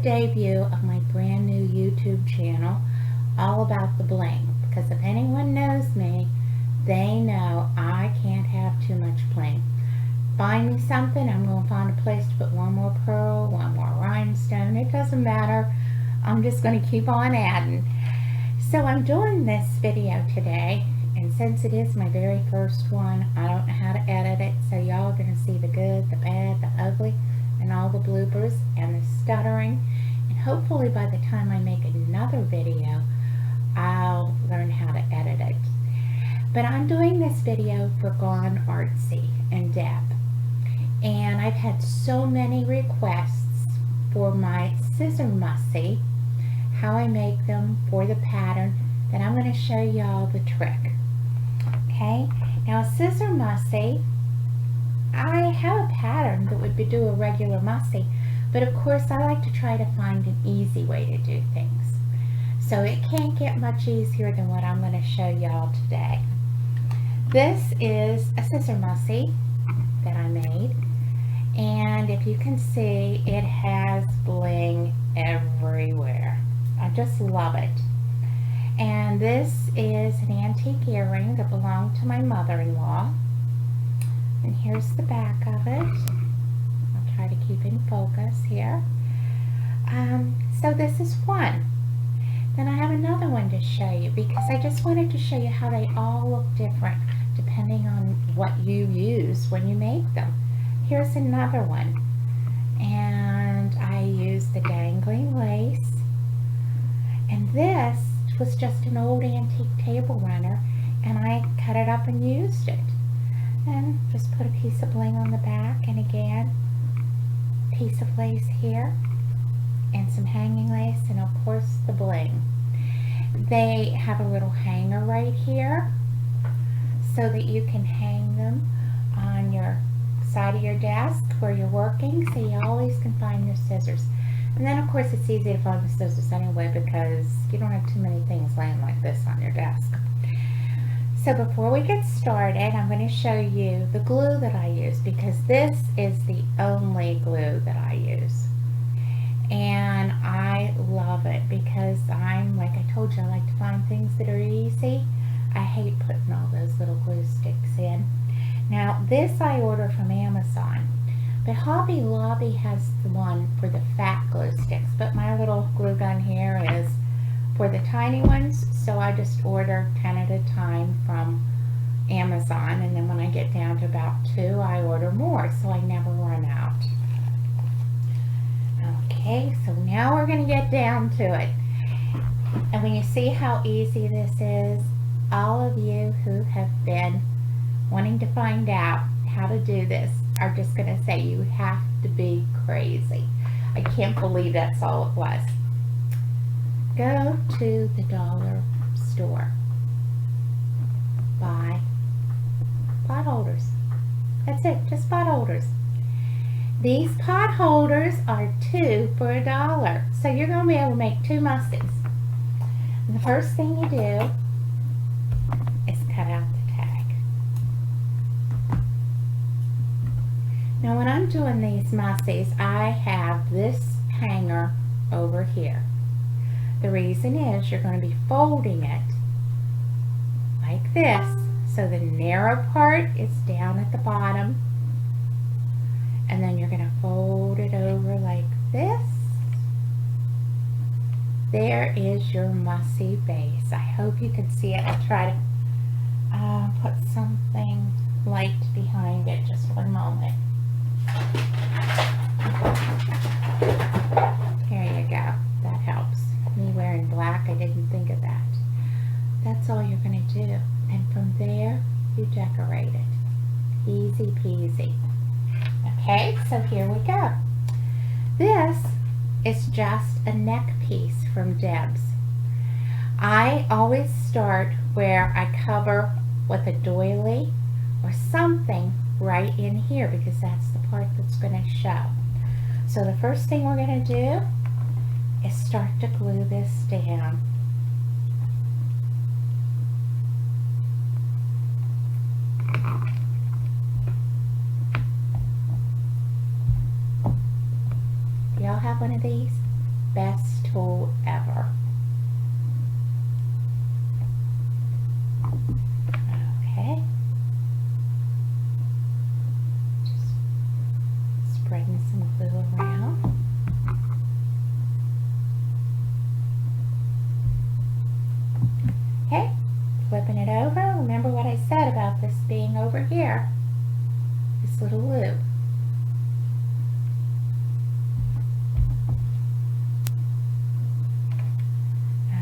debut of my brand new YouTube channel all about the bling, because if anyone knows me, they know I can't have too much bling. Find me something, I'm going to find a place to put one more pearl, one more rhinestone, it doesn't matter. I'm just going to keep on adding. So I'm doing this video today, and since it is my very first one, I don't know how to edit it, so y'all are going to see the good, the bad, the ugly, and all the bloopers and the stuttering, and hopefully by the time I make another video I'll learn how to edit it. But I'm doing this video for Gone Artsy and Deb, and I've had so many requests for my scissor mussy, how I make them for the pattern, that I'm going to show y'all the trick. Okay, now a scissor mussy, I have a pattern that would do a regular mussy, but of course I like to try to find an easy way to do things. So it can't get much easier than what I'm going to show y'all today. This is a scissor mussy that I made, and if you can see, it has bling everywhere. I just love it. And this is an antique earring that belonged to my mother-in-law. And here's the back of it. I'll try to keep in focus here. So this is one. Then I have another one to show you, because I just wanted to show you how they all look different depending on what you use when you make them. Here's another one. And I used the dangling lace. And this was just an old antique table runner, and I cut it up and used it. And just put a piece of bling on the back, and again, piece of lace here, and some hanging lace, and of course the bling. They have a little hanger right here so that you can hang them on your side of your desk where you're working, so you always can find your scissors. And then of course it's easy to find the scissors anyway, because you don't have too many things laying like this on your desk. So before we get started, I'm going to show you the glue that I use, because this is the only glue that I use. And I love it because like I told you, I like to find things that are easy. I hate putting all those little glue sticks in. Now this I order from Amazon, but Hobby Lobby has the one for the fat glue sticks, but my little glue gun here is for the tiny ones, so I just order 10 at a time from Amazon, and then when I get down to about 2, I order more, so I never run out. Okay, so now we're going to get down to it. And when you see how easy this is, all of you who have been wanting to find out how to do this are just going to say you have to be crazy. I can't believe that's all it was. Go to the dollar store, buy pot holders. That's it, just pot holders. These pot holders are 2 for $1, so you're going to be able to make 2 mussies. And the first thing you do is cut out the tag. Now when I'm doing these mussies, I have this hanger over here. The reason is you're going to be folding it like this, so the narrow part is down at the bottom, and then you're going to fold it over like this. There is your mussy base. I hope you can see it. I'll try to put something light behind it. Just one moment. Here you go. That helps. Me wearing black, I didn't think of that. That's all you're going to do. And from there, you decorate it. Easy peasy. Okay, so here we go. This is just a neck piece from Deb's. I always start where I cover with a doily or something right in here, because that's the part that's going to show. So the first thing we're going to do is start to glue this down. Y'all have one of these? best tool ever. Okay. Just spreading some glue around. Okay, flipping it over. Remember what I said about this being over here. This little loop.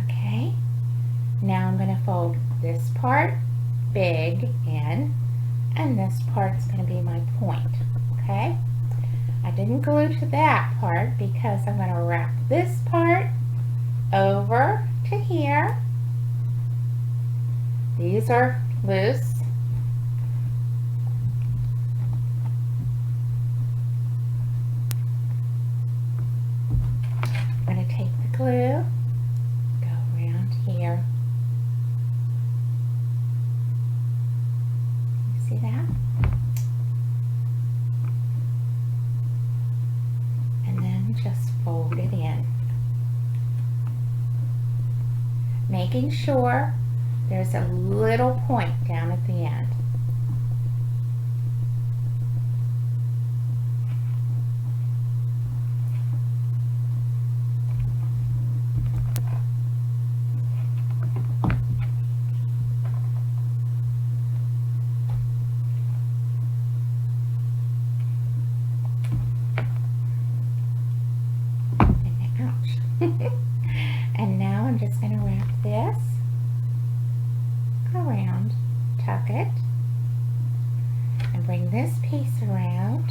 Okay, now I'm going to fold this part big in, and this part's going to be my point. Okay, I didn't glue to that part because I'm going to wrap this part over to here. These are loose. I'm going to take the glue, go around here. You see that? And then just fold it in. Making sure there's a little point down at the end. Ouch. And now I'm just going to wrap this around, tuck it, and bring this piece around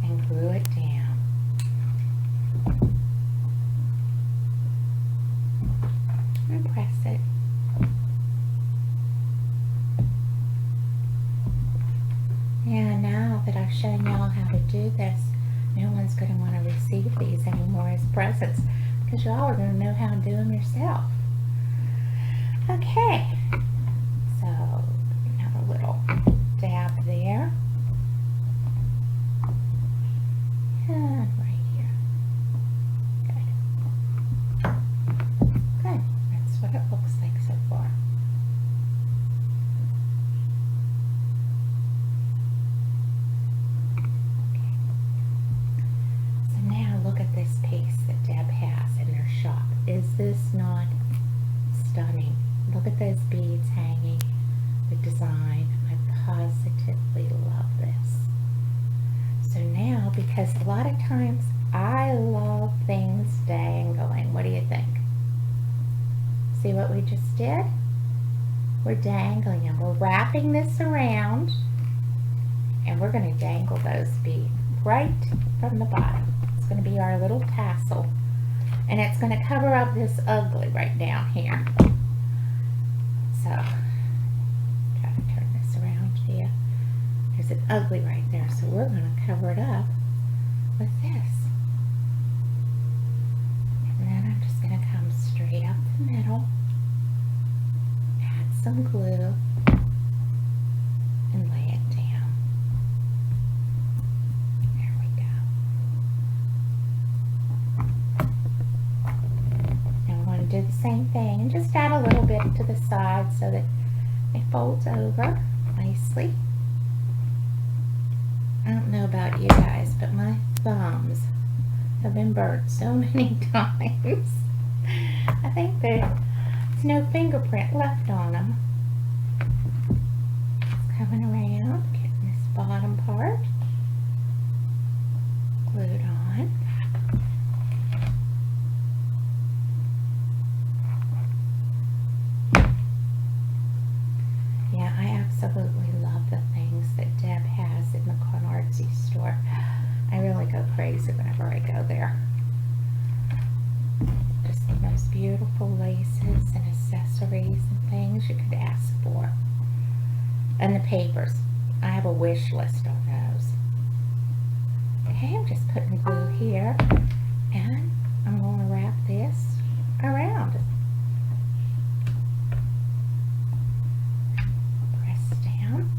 and glue it down. And press it. Yeah, now that I've shown y'all how to do this, no one's going to want to receive these anymore as presents because y'all are going to know how to do them yourself. Okay, so another little dab there, and right here. Good. Good. That's what it looks like so far. Okay. So now look at this piece that Deb has in their shop. Is this not stunning? Look at those beads hanging, the design. I positively love this. So now, because a lot of times I love things dangling. What do you think? See what we just did? We're dangling them. We're wrapping this around, and we're going to dangle those beads right from the bottom. It's going to be our little tassel, and it's going to cover up this ugly right down here. So, try to turn this around to you. There's an ugly right there, so we're going to cover it up with this. And then I'm just going to come straight up the middle, add some glue, and lay it down. There we go. Now we're going to do the same thing and just add a little bit to the side so that it folds over nicely. I don't know about you guys, but my thumbs have been burnt so many times. I think there's no fingerprint left on them. Just coming around, getting this bottom part glued on. Yeah, I absolutely love the things that Deb has in the Artsy store. I really go crazy whenever I go there. Just the most beautiful laces and accessories and things you could ask for. And the papers. I have a wish list on those. Okay, I'm just putting glue here, and I'm going to wrap this around. Press down.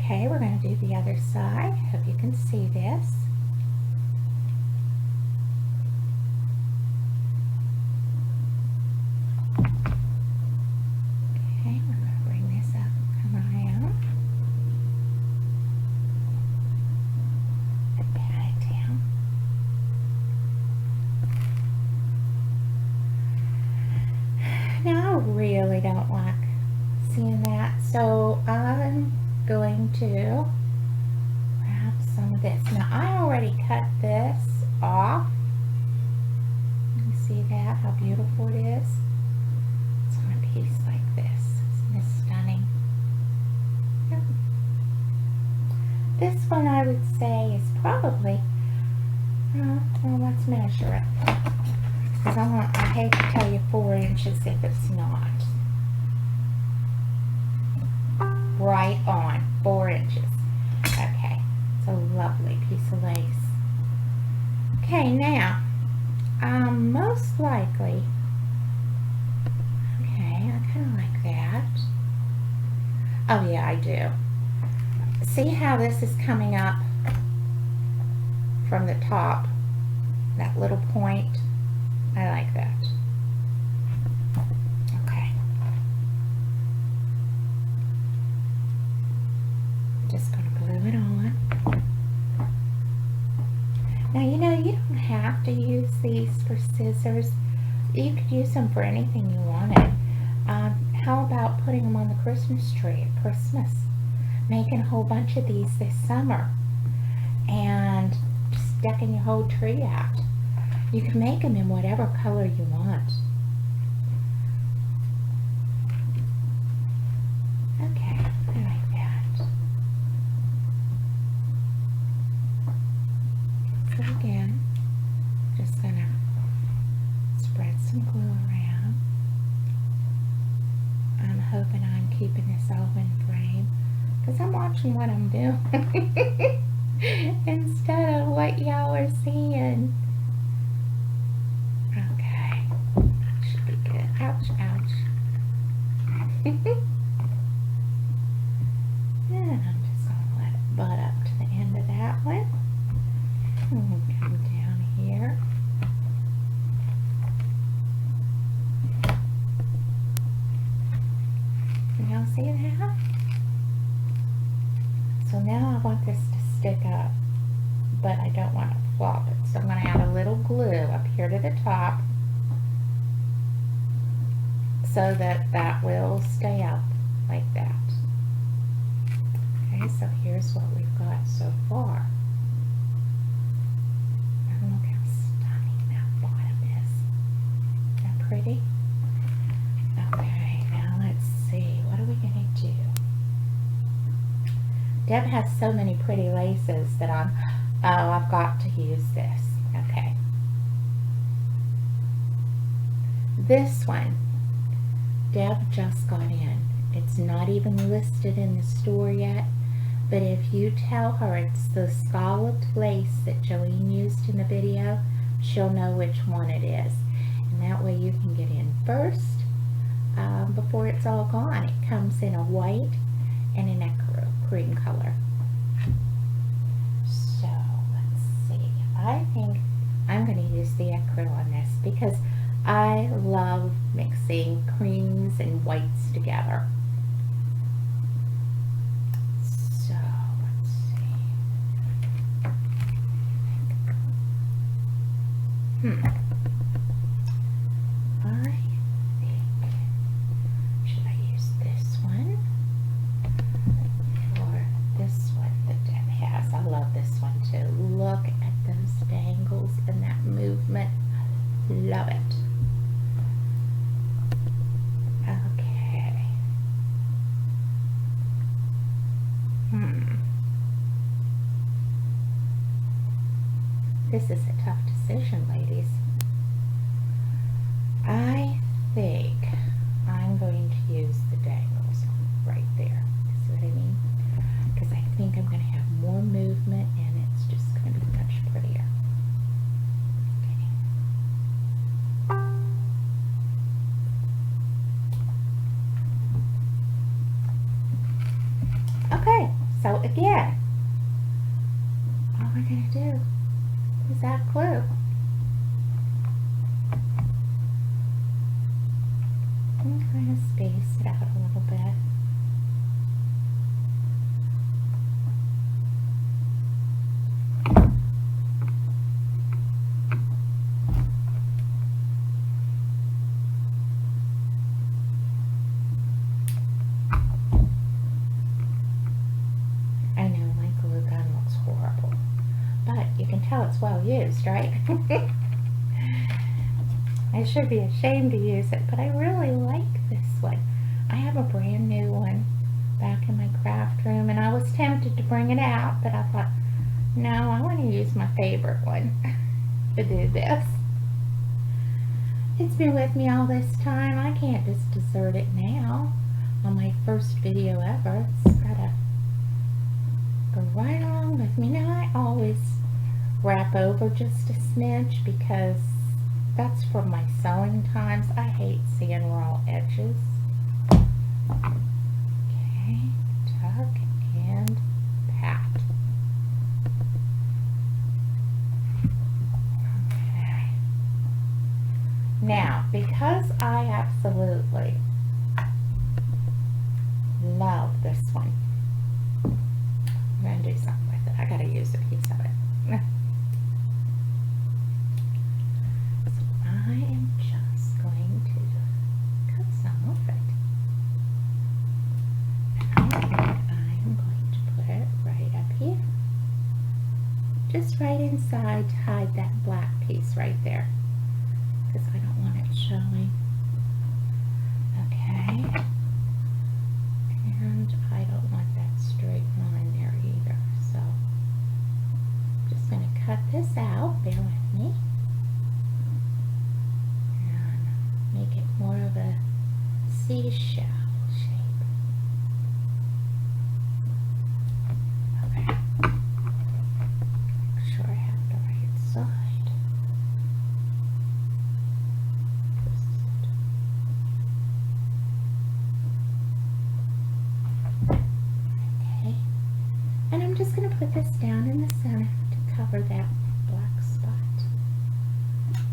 Okay, we're going to do the other side. Hope you can see this. Okay, we're going to bring this up and come around. And pat it down. Now I really don't like seeing that, so I'm going to grab some of this. Now I already cut this off. You see that, how beautiful it is? It's on a piece like this. Isn't this stunning? Yep. This one I would say is probably, well, let's measure it. Because I hate to tell you 4 inches if it's not. Right on, 4 inches. Okay, it's a lovely piece of lace. Okay, now, most likely, okay, I kind of like that. Oh yeah, I do. See how this is coming up from the top, that little point? I like that. Okay. Just going to glue it on. Now, you know, you don't have to use these for scissors. You could use them for anything you wanted. How about putting them on the Christmas tree at Christmas? Making a whole bunch of these this summer. And just decking your whole tree out. You can make them in whatever color you want. Okay, I like that. So again, just gonna spread some glue around. I'm hoping I'm keeping this all in frame because I'm watching what I'm doing instead of what y'all are seeing. Okay, that should be good. Ouch, ouch. And I'm just going to let it butt up to the end of that one. And come down here. Can y'all see that? So now I want this to stick up, but I don't want to flop it. So I'm going to add a little glue up here to the top so that that will stay up like that. Okay, so here's what we've got so far. And look how stunning that bottom is. Isn't that pretty? Okay, now let's see. What are we going to do? Deb has so many pretty laces that I've got to use this. Okay. This one, Deb just got in. It's not even listed in the store yet, but if you tell her it's the scalloped lace that Jolene used in the video, she'll know which one it is. And that way you can get in first before it's all gone. It comes in a white and an ecru cream color. So let's see. I think I'm going to use the ecru on this because I love mixing creams and whites together. So let's see. I think, should I use this one or this one that Deb has? I love this one too. Look at those dangles and that movement. Love it. Okay. This is a tough decision, ladies. I think I'm going to use the dangles right there. See what I mean? Because I think I'm going to have more movement and it's just going to be much prettier. Okay, so again, all we're going to do is add glue. And kind of space it out a little bit. You can tell it's well used, right? I should be ashamed to use it, but I really like this one. I have a brand new one back in my craft room, and I was tempted to bring it out, but I thought, no, I want to use my favorite one to do this. It's been with me all this time. I can't just desert it now on my first video ever. It's gotta go right along with me. Now, I always wrap over just a smidge because that's for my sewing times. I hate seeing raw edges. Okay, tuck and pat. Okay. Now, because I absolutely love this one, I'm going to do something with it. I got to use a piece of it. I am just going to cut some of it. And I am going to put it right up here. Just right inside to hide that black piece right there. Because I don't want it showing. Okay. And I don't want that straight line there either. So, I'm just going to cut this out. Bear with me. Make it more of a seashell shape. Okay. Make sure I have the right side. Okay. And I'm just going to put this down in the center to cover that black spot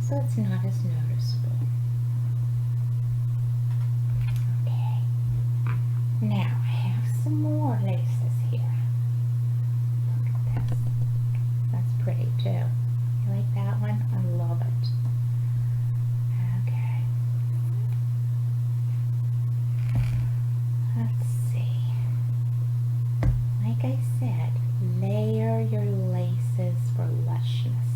so it's not as noticeable. Now, I have some more laces here. Look at this. That's pretty too. You like that one? I love it. Okay. Let's see. Like I said, layer your laces for lushness.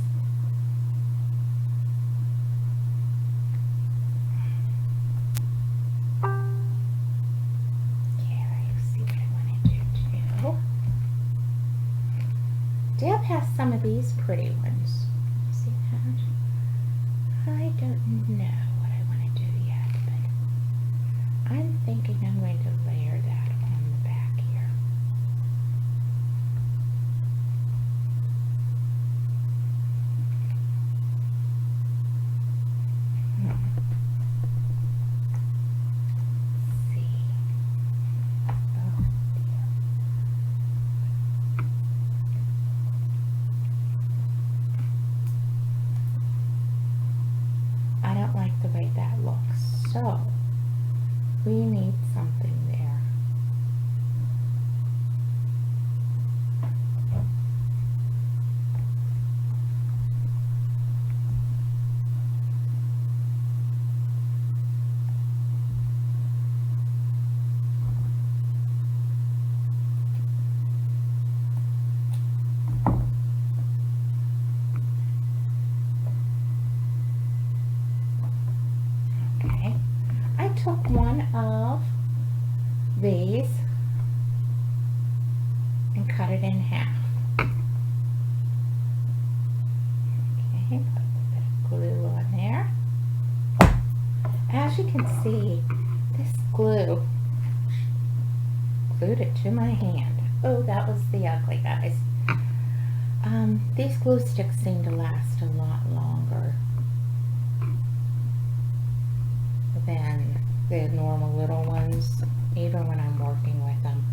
Deb has some of these pretty ones. See that? I don't know what I want to do yet, but I'm thinking I'm going to layer that on the back here. Let's see. Oh, dear. I don't like the way that looks, so we need something there. Took one of these and cut it in half. Okay, put a little bit of glue on there. As you can see, this glue glued it to my hand. Oh, that was the ugly, guys. These glue sticks seem to last a lot longer than the normal little ones, even when I'm working with them.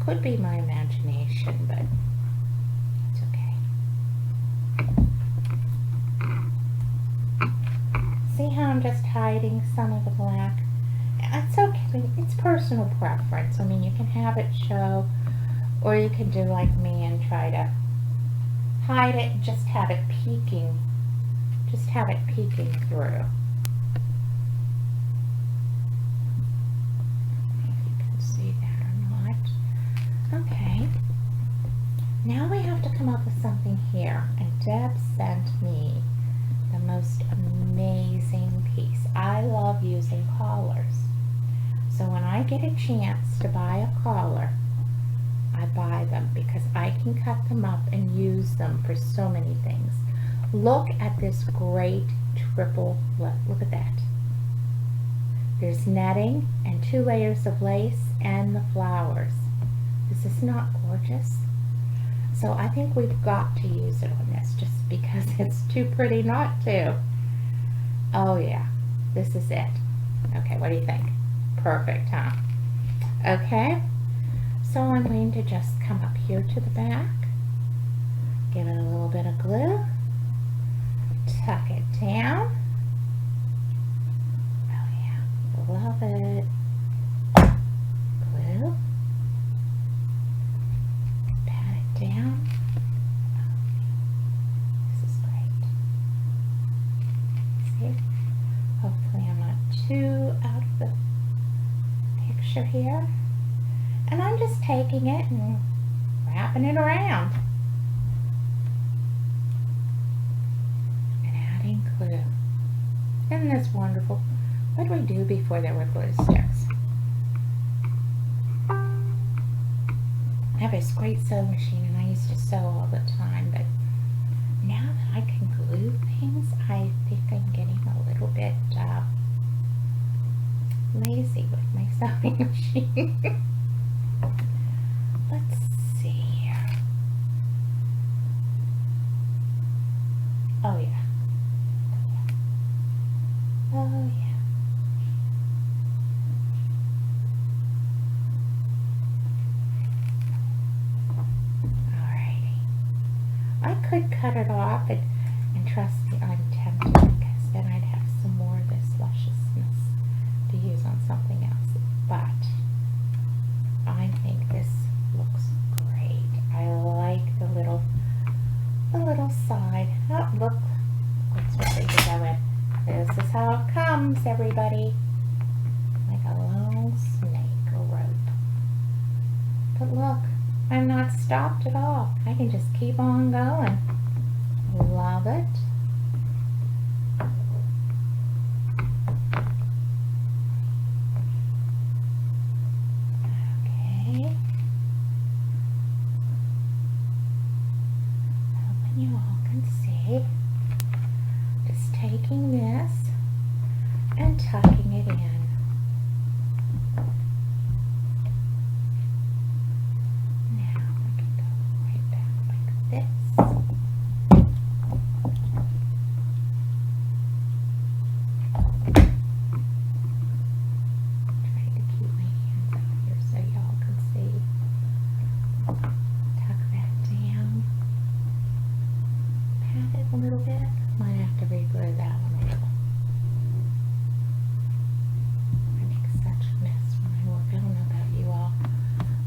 could be my imagination, but it's okay. See how I'm just hiding some of the black? It's okay. It's personal preference. I mean, you can have it show, or you can do like me and try to hide it and just have it peeking. Just have it peeking through. If you can see that or not. Okay. Now we have to come up with something here. And Deb sent me the most amazing piece. I love using collars. So when I get a chance to buy a collar, I buy them because I can cut them up and use them for so many things. Look at this great triple look at that. There's netting and 2 layers of lace and the flowers. Is this not gorgeous? So I think we've got to use it on this just because it's too pretty not to. Oh yeah, this is it. Okay, what do you think? Perfect, huh? Okay, so I'm going to just come up here to the back, give it a little bit of glue, tuck it down. Oh yeah, love it. Glue, pat it down. Oh, this is great. See? Hopefully I'm not too out of the picture here. And I'm just taking it and wrapping it around. And adding glue. Isn't this wonderful? What did we do before there were glue sticks? I have this great sewing machine and I used to sew all the time, but now that I can glue things, I think I'm getting a little bit lazy with my sewing machine. Let's see here. Oh yeah. Oh yeah. Alrighty. I could cut it off and trust me, I'm tempted because then I'd have some more of this lusciousness to use on something else. But I think this looks great. I like the little side. Oh, look, what's ready to go in. This is how it comes, everybody. Like a long snake or rope. But look, I'm not stopped at all. I can just keep on going. Love it. Okay. Hoping you all can see. Just taking this and tucking it in. Now I can go right back like this. Trying to keep my hands out here so y'all can see. Tuck that down. Pat it a little bit. Might have to re-glue that one a little. I make such a mess when I work. I don't know about you all,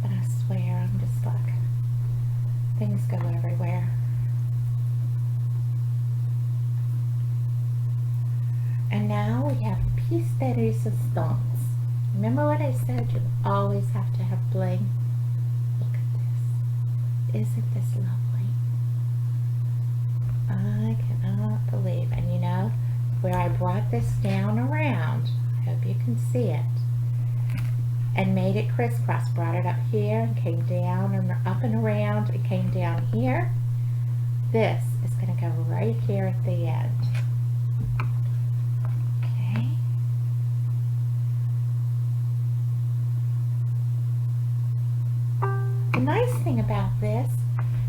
but I swear I'm just like, things go everywhere. And now we have a piece de resistance. Remember what I said? You always have to have bling. Look at this. Isn't this lovely? I cannot believe. And you know, where I brought this down around, I hope you can see it, and made it crisscross, brought it up here and came down and up and around and came down here. This is going to go right here at the end. Okay. The nice thing about this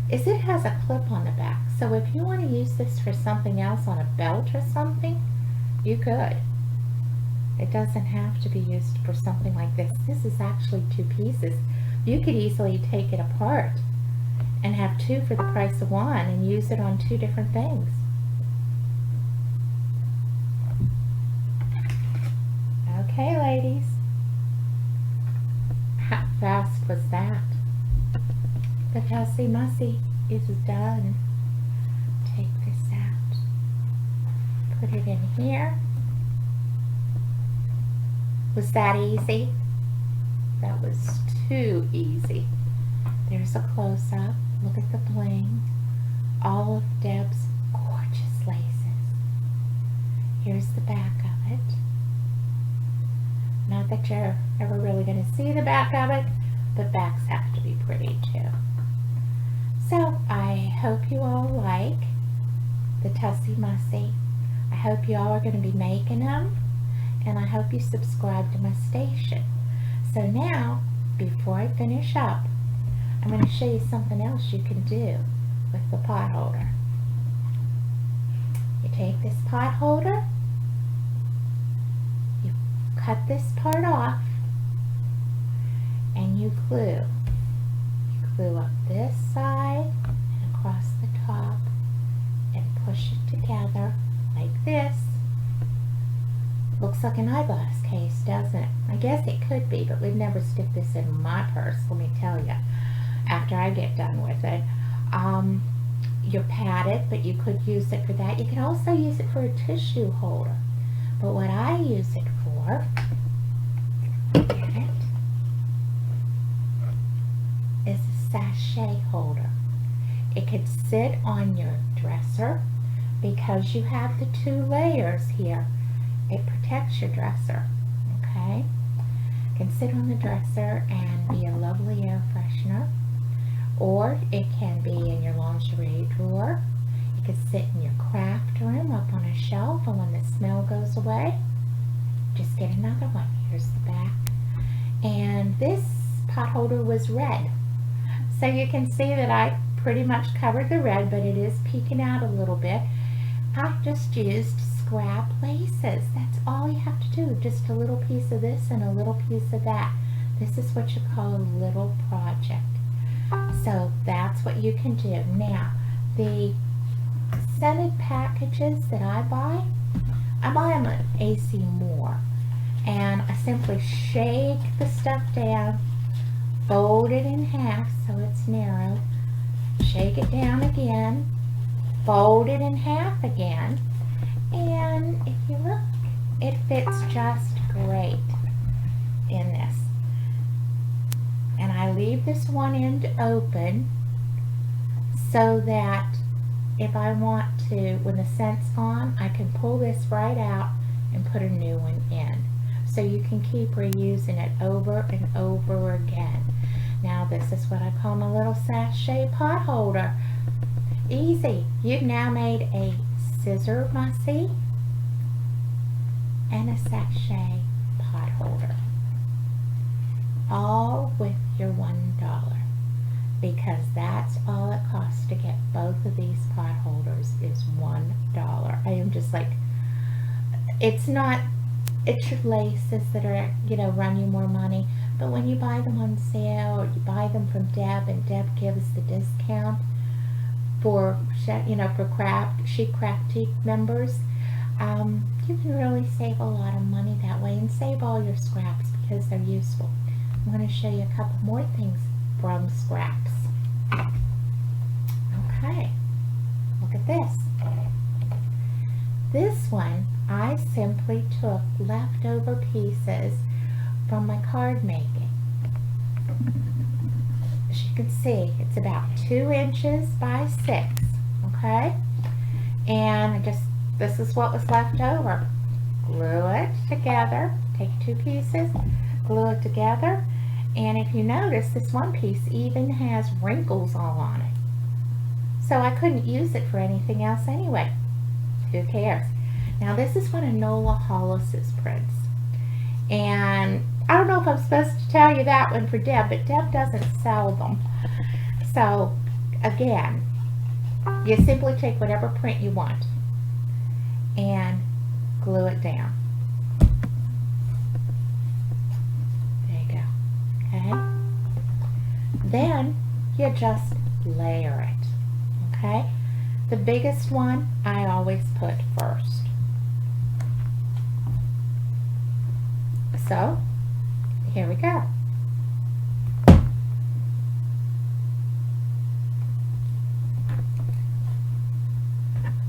is it has a clip on the back. So if you want to use this for something else on a belt or something, you could. It doesn't have to be used for something like this. This is actually 2 pieces, You could easily take it apart and have two for the price of one and use it on two different things. Okay, ladies. How fast was that? The Tussie Mussy is done. Take this out. Put it in here. Was that easy? That was too easy. There's a close-up. Look at the bling. All of Deb's gorgeous laces. Here's the back of it. Not that you're ever really going to see the back of it, but backs have to be pretty too. So I hope you all like the Tussie Mussy. I hope you all are going to be making them, and I hope you subscribe to my station. So now, before I finish up, I'm going to show you something else you can do with the pot holder. You take this pot holder, you cut this part off, and you glue. You glue up this side and across the top and push it together like this. Looks like an eyeglass case, doesn't it? I guess it could be, but we'd never stick this in my purse, let me tell you, after I get done with it. You're padded, but you could use it for that. You can also use it for a tissue holder. But what I use it for, is a sachet holder. It could sit on your dresser because you have the two layers here. It protects your dresser, okay? It can sit on the dresser and be a lovely air freshener, or it can be in your lingerie drawer. It could sit in your craft room up on a shelf, and when the smell goes away, just get another one. Here's the back. And this pot holder was red. So you can see that I pretty much covered the red, but it is peeking out a little bit. I just used scrap laces. That's all you have to do. Just a little piece of this and a little piece of that. This is what you call a little project. So that's what you can do. Now, the scented packages that I buy them at AC Moore. And I simply shake the stuff down, fold it in half so it's narrow, shake it down again, fold it in half again, and if you look, it fits just great in this. And I leave this one end open so that if I want to, when the scent's gone, I can pull this right out and put a new one in. So you can keep reusing it over and over again. Now this is what I call my little sachet pot holder. Easy. You've now made a scissor mussy and a sachet pot holder. All with your $1. Because that's all it costs to get both of these pot holders is $1. I am just like, it's not, it's your laces that are, run you more money. But when you buy them on sale, or you buy them from Deb, and Deb gives the discount for, for Chic Crafty members, you can really save a lot of money that way and save all your scraps because they're useful. I'm going to show you a couple more things from scraps. Okay, look at this. This one, I simply took leftover pieces from my card making. As you can see, it's about 2 inches by 6, okay? And this is what was left over. Glue it together, take 2 pieces, glue it together, and if you notice, this one piece even has wrinkles all on it. So I couldn't use it for anything else anyway. Who cares? Now this is one of Nola Hollis's prints. And I don't know if I'm supposed to tell you that one for Deb, but Deb doesn't sell them. So again, you simply take whatever print you want and glue it down. There you go. Okay? then you just layer it, okay? The biggest one I always put first. So, here we go.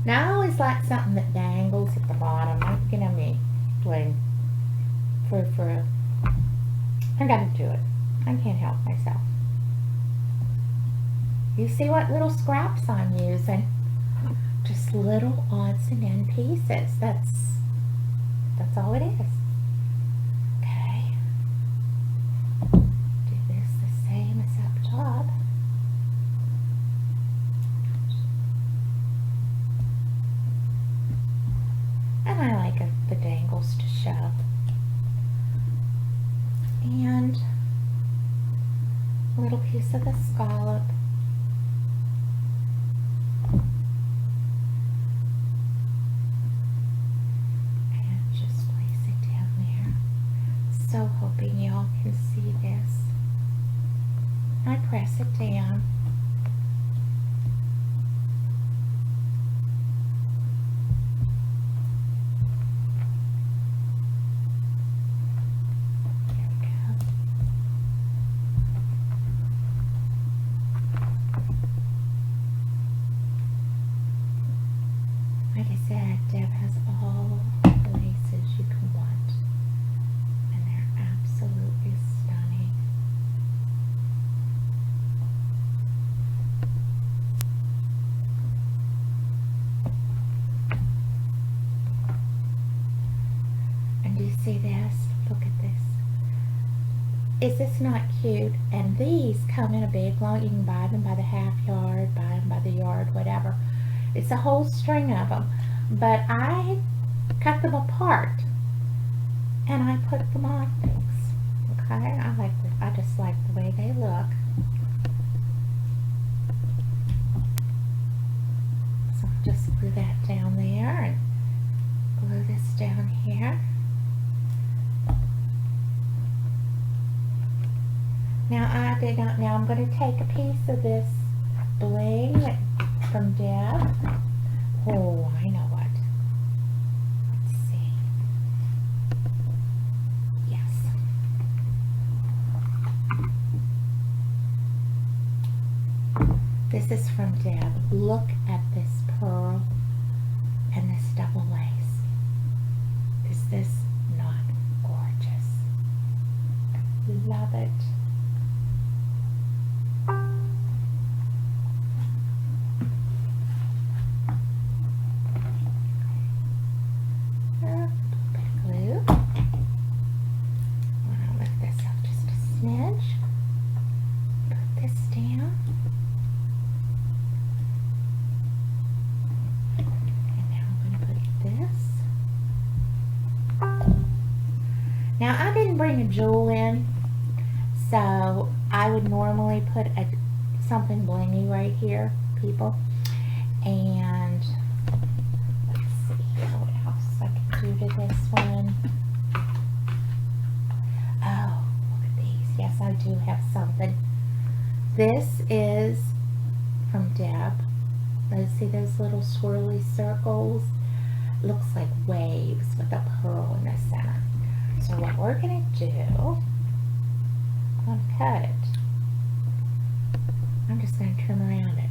Now I always like something that dangles at the bottom. You know me, Bling. For I gotta do it. I can't help myself. You see what little scraps I'm using? Just little odds and end pieces. That's all it is. Okay. Do this the same as up top. And I like the dangles to show. And a little piece of the scallop. And just place it down there. So hoping y'all can see this. I press it down. Like I said, Deb has all the laces you can want, and they're absolutely stunning. And do you see this? Look at this. Is this not cute? And these come in a big long, you can buy them by the half yard, buy them by the yard, whatever. It's a whole string of them, but I cut them apart and I put them on things. Okay, I just like the way they look. So I'll just glue that down there and glue this down here. Now I'm going to take a piece of this Bling from Deb. Oh, I know what. Let's see. Yes. This is from Deb. Look at this pearl and this double lace. Is this not gorgeous? Love it. Now I didn't bring a jewel in, so I would normally put something blingy right here, people. And let's see what else I can do to this one. Oh, look at these. Yes, I do have something. This is from Deb. Let's see those little swirly circles. Looks like waves with a pearl in the center. So what we're going to do, I'm going to cut it. I'm just going to trim around it.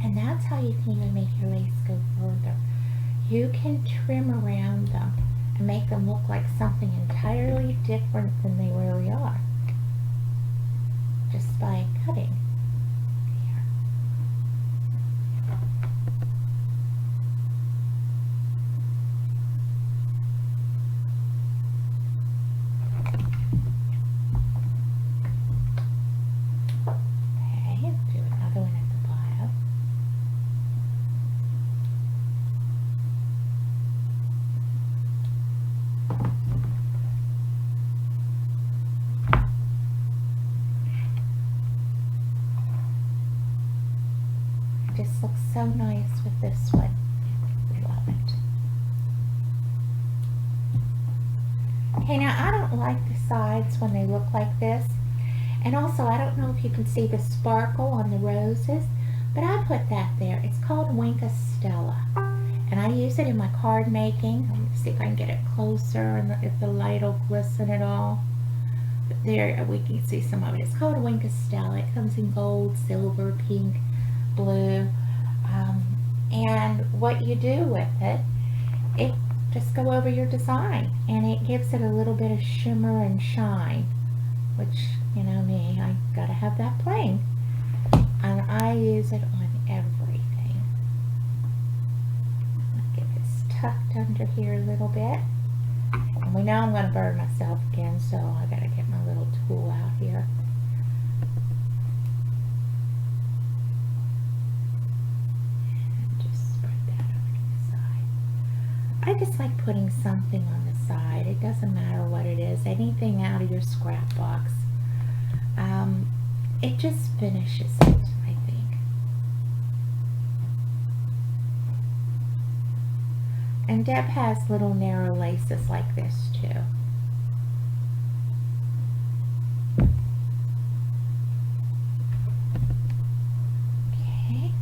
And that's how you can even make your lace go further. You can trim around them and make them look like something entirely different than they really are. Just by cutting. Just looks so nice with this one. Love it. Okay, now I don't like the sides when they look like this, And also, I don't know if you can see the sparkle on the roses, but I put that there. It's called Winka Stella. And I use it in my card making. Let me see if I can get it closer and if the light will glisten at all. But there, we can see some of it. It's called Winka Stella. It comes in gold, silver, pink, blue. And what you do with it, just go over your design. And it gives it a little bit of shimmer and shine. Which, you know me, I gotta have that bling. And I use it on everything. I'll get this tucked under here a little bit. And we know I'm going to burn myself again, so I gotta get my little tool out here. And just spread that over to the side. I just like putting something on the side. It doesn't matter what it is. Anything out of your scrap box. It just finishes it, I think. And Deb has little narrow laces like this too. Okay.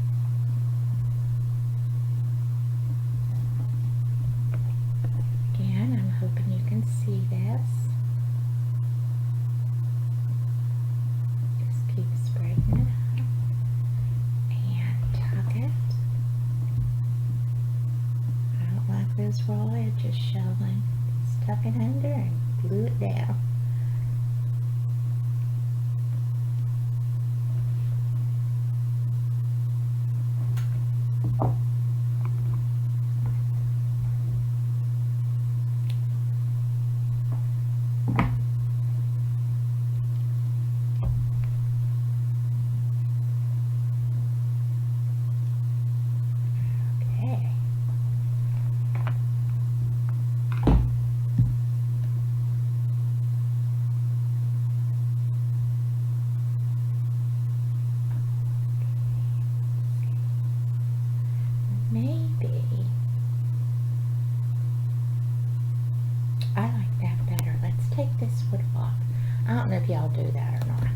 Again, I'm hoping you can see this. Keep spreading it out and tuck it. I don't like those raw edges showing. Just tuck it under and glue it down. Maybe. I like that better. Let's take this wood off. I don't know if y'all do that or not.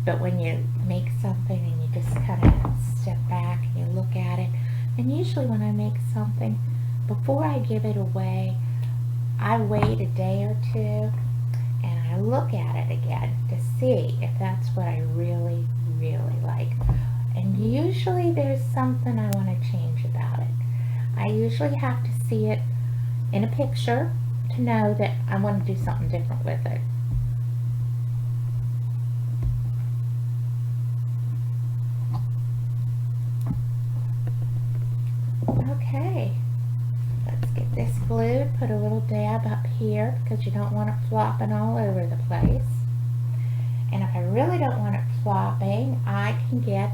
But when you make something and you just kind of step back and you look at it, and usually when I make something, before I give it away, I wait a day or two and I look at it again to see if that's what I really, really like. And usually there's something I want to change about it. I usually have to see it in a picture to know that I want to do something different with it. Okay, let's get this glued. Put a little dab up here because you don't want it flopping all over the place. And if I really don't want it flopping, I can get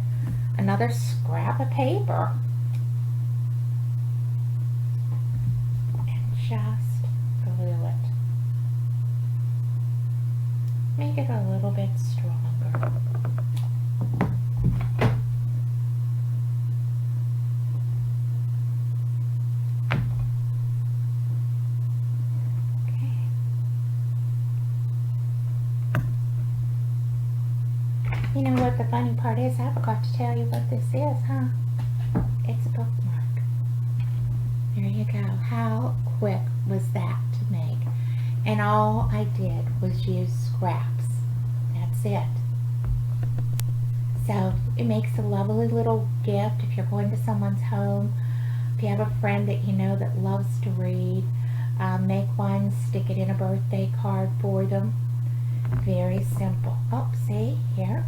another scrap of paper and just glue it. Make it a little bit stronger. You know what the funny part is? I forgot to tell you what this is, huh? It's a bookmark. There you go. How quick was that to make? And all I did was use scraps. That's it. So it makes a lovely little gift if you're going to someone's home. If you have a friend that you know that loves to read, make one, stick it in a birthday card for them. Very simple. Oh, see here.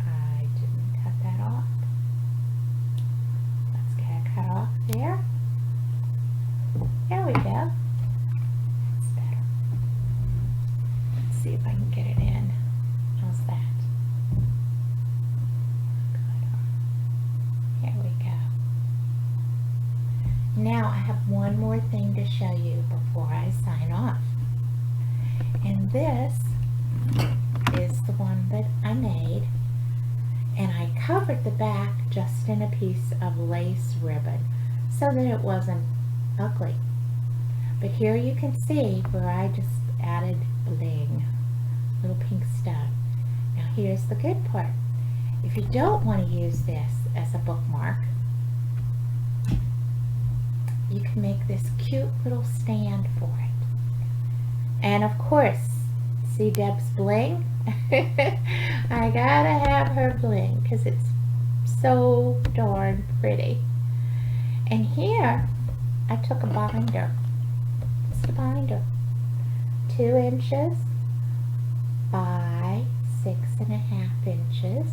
I didn't cut that off. Let's get it cut off there. There we go. That's better. Let's see if I can get it in. How's that? Good. Here we go. Now I have one more thing to show you before I sign off. And this is the one that I made, and I covered the back just in a piece of lace ribbon so that it wasn't ugly. But here you can see where I just added bling, little here's the good part. If you don't want to use this as a bookmark, you can make this cute little stand for it. And of course, see Deb's bling? I gotta have her bling because it's so darn pretty. And here I took a binder, just a binder, 2 inches by 6.5 inches,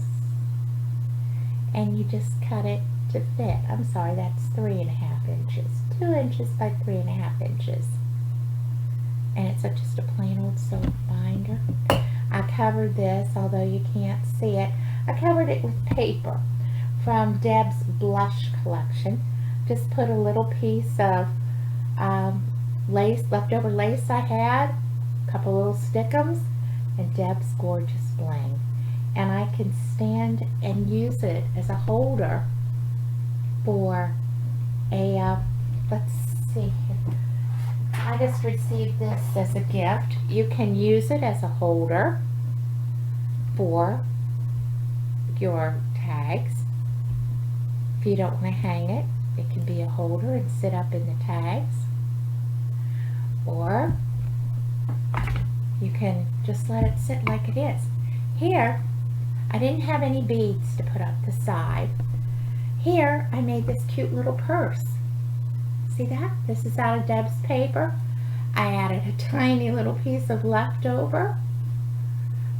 and you just cut it to fit. I'm sorry, that's 3.5 inches, 2 inches by 3.5 inches. And it's just a plain old silk binder. I covered this, although you can't see it, I covered it with paper from Deb's blush collection. Just put a little piece of lace, leftover lace I had, a couple little stickums, and Deb's gorgeous bling. And I can stand and use it as a holder for a, let's see here. I just received this as a gift. You can use it as a holder for your tags. If you don't want to hang it, it can be a holder and sit up in the tags. Or you can just let it sit like it is. Here, I didn't have any beads to put up the side. Here, I made this cute little purse. See that? This is out of Deb's paper. I added a tiny little piece of leftover.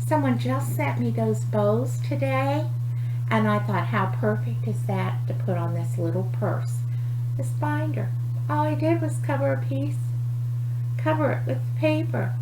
Someone just sent me those bows today, and I thought, how perfect is that to put on this little purse, this binder. All I did was cover a piece, cover it with paper,